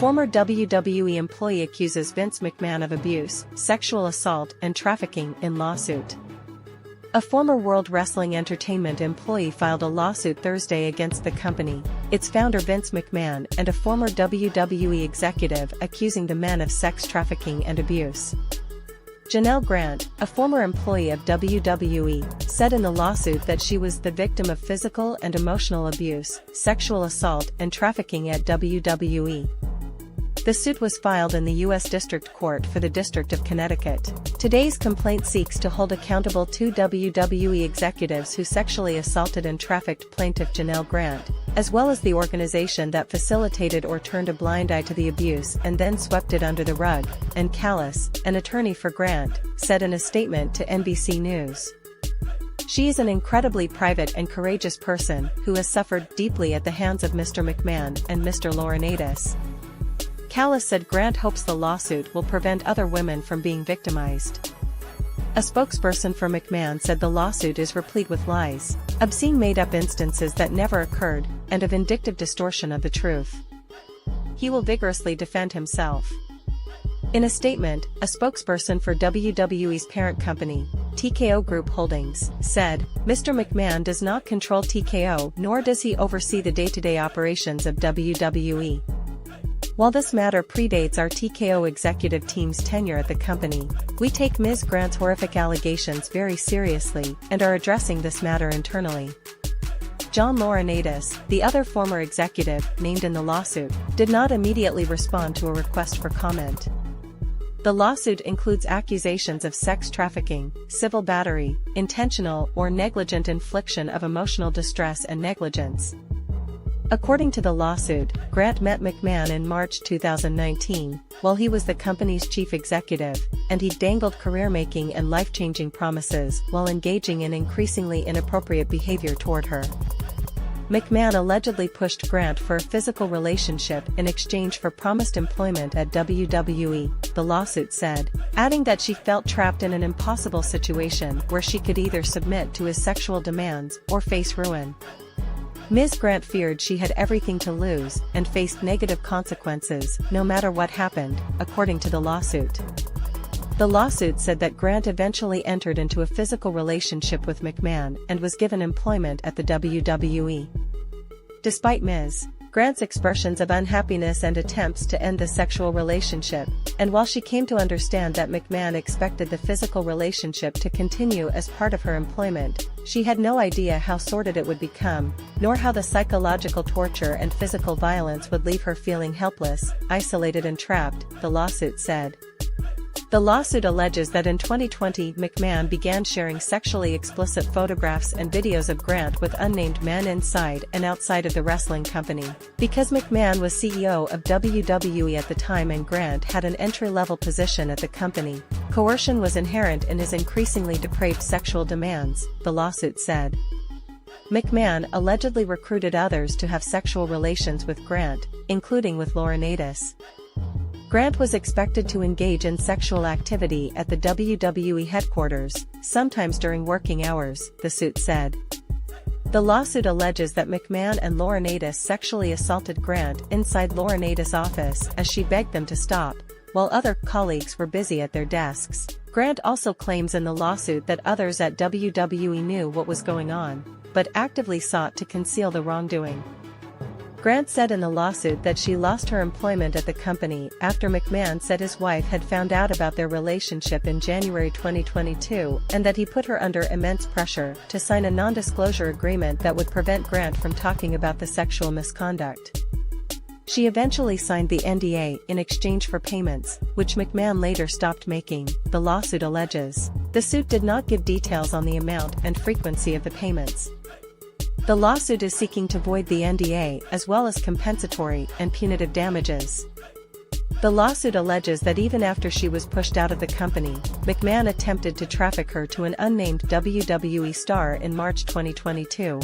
Former WWE employee accuses Vince McMahon of abuse, sexual assault and trafficking in lawsuit. A former World Wrestling Entertainment employee filed a lawsuit Thursday against the company, its founder Vince McMahon and a former WWE executive accusing the men of sex trafficking and abuse. Janel Grant, a former employee of WWE, said in the lawsuit that she was the victim of physical and emotional abuse, sexual assault and trafficking at WWE. The suit was filed in the U.S. District Court for the District of Connecticut. Today's complaint seeks to hold accountable two WWE executives who sexually assaulted and trafficked plaintiff Janel Grant, as well as the organization that facilitated or turned a blind eye to the abuse and then swept it under the rug, and Callis, an attorney for Grant, said in a statement to NBC News. She is an incredibly private and courageous person who has suffered deeply at the hands of Mr. McMahon and Mr. Laurinaitis. Callis said Grant hopes the lawsuit will prevent other women from being victimized. A spokesperson for McMahon said the lawsuit is replete with lies, obscene made-up instances that never occurred, and a vindictive distortion of the truth. He will vigorously defend himself. In a statement, a spokesperson for WWE's parent company, TKO Group Holdings, said, "Mr. McMahon does not control TKO nor does he oversee the day-to-day operations of WWE. While this matter predates our TKO executive team's tenure at the company, we take Ms. Grant's horrific allegations very seriously and are addressing this matter internally." John Laurinaitis, the other former executive named in the lawsuit, did not immediately respond to a request for comment. The lawsuit includes accusations of sex trafficking, civil battery, intentional or negligent infliction of emotional distress and negligence. According to the lawsuit, Grant met McMahon in March 2019, while he was the company's chief executive, and he dangled career-making and life-changing promises while engaging in increasingly inappropriate behavior toward her. McMahon allegedly pushed Grant for a physical relationship in exchange for promised employment at WWE, the lawsuit said, adding that she felt trapped in an impossible situation where she could either submit to his sexual demands or face ruin. Ms. Grant feared she had everything to lose and faced negative consequences no matter what happened, according to the lawsuit. The lawsuit said that Grant eventually entered into a physical relationship with McMahon and was given employment at the WWE. Despite Ms. Grant's expressions of unhappiness and attempts to end the sexual relationship, and while she came to understand that McMahon expected the physical relationship to continue as part of her employment, she had no idea how sordid it would become, nor how the psychological torture and physical violence would leave her feeling helpless, isolated and trapped, the lawsuit said. The lawsuit alleges that in 2020 McMahon began sharing sexually explicit photographs and videos of Grant with unnamed men inside and outside of the wrestling company. Because McMahon was CEO of WWE at the time and Grant had an entry-level position at the company, coercion was inherent in his increasingly depraved sexual demands, the lawsuit said. McMahon allegedly recruited others to have sexual relations with Grant, including with Laurinaitis. Grant was expected to engage in sexual activity at the WWE headquarters, sometimes during working hours, the suit said. The lawsuit alleges that McMahon and Laurinaitis sexually assaulted Grant inside Laurinaitis' office as she begged them to stop, while other colleagues were busy at their desks. Grant also claims in the lawsuit that others at WWE knew what was going on, but actively sought to conceal the wrongdoing. Grant said in the lawsuit that she lost her employment at the company after McMahon said his wife had found out about their relationship in January 2022 and that he put her under immense pressure to sign a non-disclosure agreement that would prevent Grant from talking about the sexual misconduct. She eventually signed the NDA in exchange for payments, which McMahon later stopped making, the lawsuit alleges. The suit did not give details on the amount and frequency of the payments. The lawsuit is seeking to void the NDA as well as compensatory and punitive damages. The lawsuit alleges that even after she was pushed out of the company, McMahon attempted to traffic her to an unnamed WWE star in March 2022.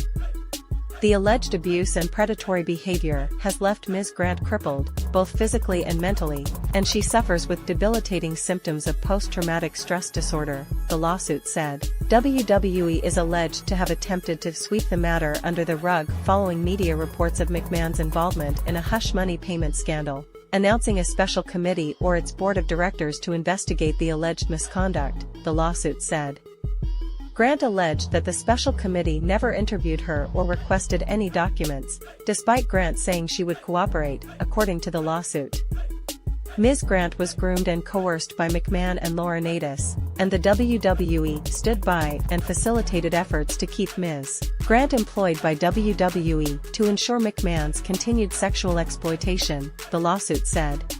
The alleged abuse and predatory behavior has left Ms. Grant crippled, both physically and mentally, and she suffers with debilitating symptoms of post-traumatic stress disorder, the lawsuit said. WWE is alleged to have attempted to sweep the matter under the rug following media reports of McMahon's involvement in a hush money payment scandal, announcing a special committee or its board of directors to investigate the alleged misconduct, the lawsuit said. Grant alleged that the special committee never interviewed her or requested any documents, despite Grant saying she would cooperate, according to the lawsuit. Ms. Grant was groomed and coerced by McMahon and Laurinaitis, and the WWE stood by and facilitated efforts to keep Ms. Grant employed by WWE to ensure McMahon's continued sexual exploitation, the lawsuit said.